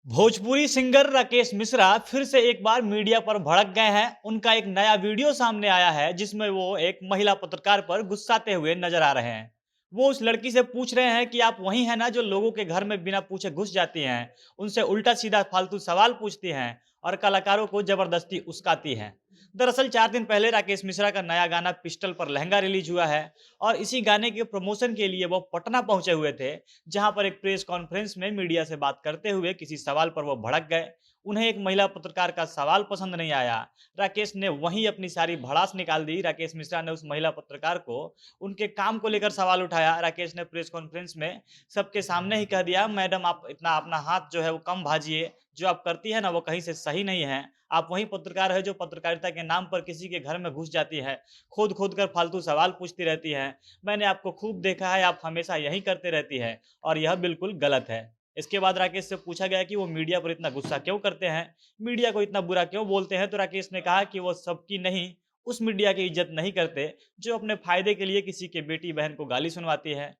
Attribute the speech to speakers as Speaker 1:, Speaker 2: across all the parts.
Speaker 1: Bhojpuri singer Rakesh Mishra फिर से एक बार मीडिया पर भड़क गए हैं। उनका एक नया वीडियो सामने आया है जिसमें वो एक महिला पत्रकार पर गुस्साते हुए नजर आ रहे हैं। वो उस लड़की से पूछ रहे हैं कि आप वही हैं ना जो लोगों के घर में बिना पूछे घुस जाती हैं, उनसे उल्टा सीधा फालतू सवाल पूछती हैं और कलाकारों को जबरदस्ती उस्काती हैं। दरअसल 4 दिन पहले राकेश मिश्रा का नया गाना पिस्टल पर लहंगा रिलीज हुआ है और इसी गाने के प्रमोशन के लिए वो पटना पहुंचे हुए थे, जहां पर एक प्रेस कॉन्फ्रेंस में मीडिया से बात करते हुए किसी सवाल पर वो भड़क गए। उन्हें एक महिला पत्रकार का सवाल पसंद नहीं आया। राकेश ने वहीं अपनी सारी भड़ास निकाल दी। राकेश मिश्रा ने उस महिला पत्रकार को उनके काम को लेकर सवाल उठाया। राकेश ने प्रेस कॉन्फ्रेंस में सबके सामने ही कह दिया, मैडम आप इतना अपना हाथ जो है वो कम भाजिए, जो आप करती है ना वो कहीं से सही नहीं है। आप वही पत्रकार है जो पत्रकारिता के नाम पर किसी के घर में घुस जाती है, खोद खोद कर फालतू सवाल पूछती रहती है। मैंने आपको खूब देखा है, आप हमेशा यही करते रहती है और यह बिल्कुल गलत है। इसके बाद राकेश से पूछा गया कि वो मीडिया पर इतना गुस्सा क्यों करते हैं, मीडिया को इतना बुरा क्यों बोलते हैं, तो राकेश ने कहा कि वो सबकी नहीं, उस मीडिया की इज्जत नहीं करते जो अपने फायदे के लिए किसी के बेटी बहन को गाली सुनवाती है।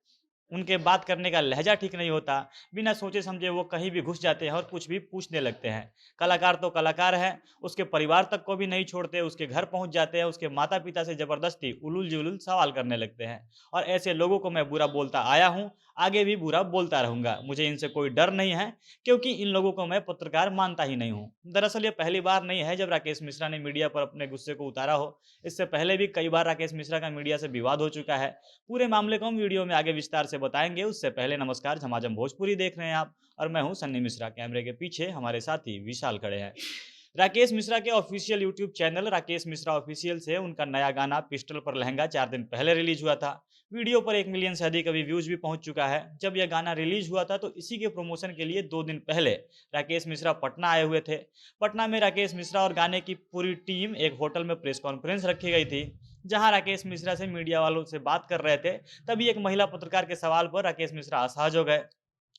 Speaker 1: उनके बात करने का लहजा ठीक नहीं होता, बिना सोचे समझे वो कहीं भी घुस जाते हैं और कुछ भी पूछने लगते हैं। कलाकार तो कलाकार है, उसके परिवार तक को भी नहीं छोड़ते, उसके घर पहुंच जाते हैं, उसके माता पिता से जबरदस्ती उलूल जुलूल सवाल करने लगते हैं। और ऐसे लोगों को मैं बुरा बोलता आया हूं, आगे भी बुरा बोलता रहूंगा। मुझे इनसे कोई डर नहीं है, क्योंकि इन लोगों को मैं पत्रकार मानता ही नहीं हूं। दरअसल ये पहली बार नहीं है जब राकेश मिश्रा ने मीडिया पर अपने गुस्से को उतारा हो। इससे पहले भी कई बार राकेश मिश्रा का मीडिया से विवाद हो चुका है। पूरे मामले को हम वीडियो में आगे विस्तार से बताएंगे। उससे पहले नमस्कार, झमाझम भोजपुरी देख रहे हैं आप और मैं हूं सन्नी मिश्रा। कैमरे के पीछे हमारे साथी विशाल खड़े हैं। राकेश मिश्रा के official YouTube channel Rakesh Mishra official से उनका नया गाना पिस्टल पर लहंगा 4 दिन पहले रिलीज हुआ था। वीडियो पर 1 मिलियन से अधिक अभी व्यूज भी पहुंच चुका है। जब यह गाना रिलीज हुआ था तो इसी के प्रमोशन के लिए 2 दिन पहले राकेश मिश्रा पटना आए हुए थे। पटना में राकेश मिश्रा और गाने की पूरी टीम एक होटल में प्रेस कॉन्फ्रेंस रखी गई थी, जहां राकेश मिश्रा से मीडिया वालों से बात कर रहे थे। तभी एक महिला पत्रकार के सवाल पर राकेश मिश्रा असहज हो गए।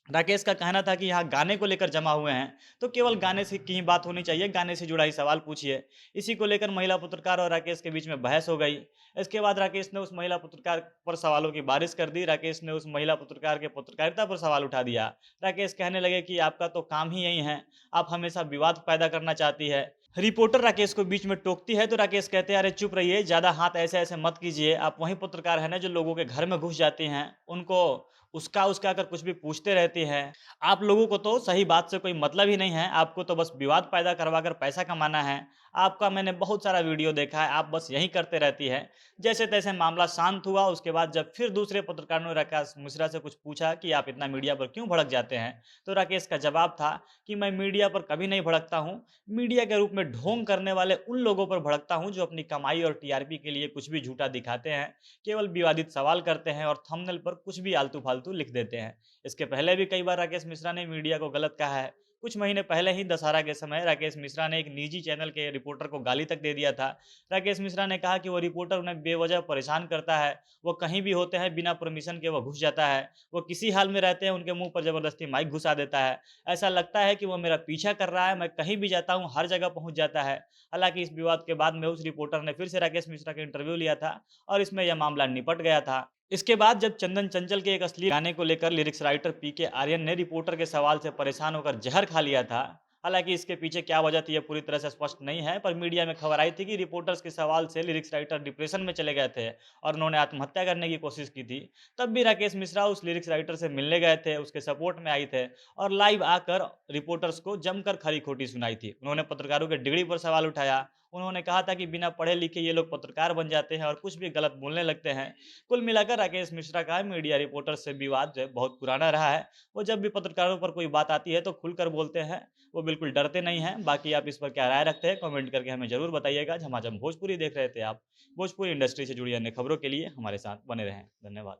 Speaker 1: राकेश का कहना था कि यहाँ गाने को लेकर जमा हुए हैं, तो केवल गाने से की ही बात होनी चाहिए, गाने से जुड़ा ही सवाल पूछिए। इसी को लेकर महिला पत्रकार और राकेश के बीच में बहस हो गई। इसके बाद राकेश ने उस महिला पत्रकार पर सवालों की बारिश कर दी। राकेश ने उस महिला पत्रकार के पत्रकारिता पर सवाल उठा दिया। राकेश कहने लगे कि आपका तो काम ही यही है, आप हमेशा विवाद पैदा करना चाहती है। रिपोर्टर राकेश को बीच में टोकती है तो राकेश कहते हैं, अरे चुप रहिए, ज्यादा हाथ ऐसे ऐसे मत कीजिए, आप वही पत्रकार है ना जो लोगों के घर में घुस जाती हैं, उनको उसका उसका कर कुछ भी पूछते रहती हैं। आप लोगों को तो सही बात से कोई मतलब ही नहीं है, आपको तो बस विवाद पैदा करवा कर पैसा कमाना है। आपका मैंने बहुत सारा वीडियो देखा है, आप बस यही करते रहती है। जैसे तैसे मामला शांत हुआ। उसके बाद जब फिर दूसरे पत्रकारों ने राकेश मिश्रा से कुछ पूछा कि आप इतना मीडिया पर क्यों भड़क जाते हैं, तो राकेश का जवाब था कि मैं मीडिया पर कभी नहीं भड़कता हूँ, मीडिया के रूप में ढोंग करने वाले उन लोगों पर भड़कता हूँ जो अपनी कमाई और टीआरपी के लिए कुछ भी झूठा दिखाते हैं, केवल विवादित सवाल करते हैं और थंबनेल पर कुछ भी आलतू फालतू लिख देते हैं। इसके पहले भी कई बार राकेश मिश्रा ने मीडिया को गलत कहा है। कुछ महीने पहले ही दशहरा के समय राकेश मिश्रा ने एक निजी चैनल के रिपोर्टर को गाली तक दे दिया था। राकेश मिश्रा ने कहा कि वो रिपोर्टर उन्हें बेवजह परेशान करता है, वो कहीं भी होते हैं बिना परमिशन के वो घुस जाता है, वो किसी हाल में रहते हैं उनके मुंह पर जबरदस्ती माइक घुसा देता है। ऐसा लगता है कि वो मेरा पीछा कर रहा है, मैं कहीं भी जाता हूँ हर जगह पहुंच जाता है। हालांकि इस विवाद के बाद में उस रिपोर्टर ने फिर से राकेश मिश्रा का इंटरव्यू लिया था और इसमें यह मामला निपट गया था। इसके बाद जब चंदन चंचल के एक असली गाने को लेकर लिरिक्स राइटर पीके आर्यन ने रिपोर्टर के सवाल से परेशान होकर जहर खा लिया था। हालांकि इसके पीछे क्या वजह थी यह पूरी तरह से स्पष्ट नहीं है, पर मीडिया में खबर आई थी कि रिपोर्टर्स के सवाल से लिरिक्स राइटर डिप्रेशन में चले गए थे और उन्होंने आत्महत्या करने की कोशिश की थी। तब भी राकेश मिश्रा उस लिरिक्स राइटर से मिलने गए थे, उसके सपोर्ट में आए थे और लाइव आकर रिपोर्टर्स को जमकर खरी खोटी सुनाई थी। उन्होंने पत्रकारों के डिग्री पर सवाल उठाया। उन्होंने कहा था कि बिना पढ़े लिखे ये लोग पत्रकार बन जाते हैं और कुछ भी गलत बोलने लगते हैं। कुल मिलाकर राकेश मिश्रा का मीडिया रिपोर्टर से विवाद जो है बहुत पुराना रहा है। वो जब भी पत्रकारों पर कोई बात आती है तो खुलकर बोलते हैं, वो बिल्कुल डरते नहीं हैं। बाकी आप इस पर क्या राय रखते हैं कमेंट करके हमें जरूर बताइएगा। झमाझम भोजपुरी देख रहे थे आप। भोजपुरी इंडस्ट्री से जुड़ी अन्य खबरों के लिए हमारे साथ बने रहें। धन्यवाद।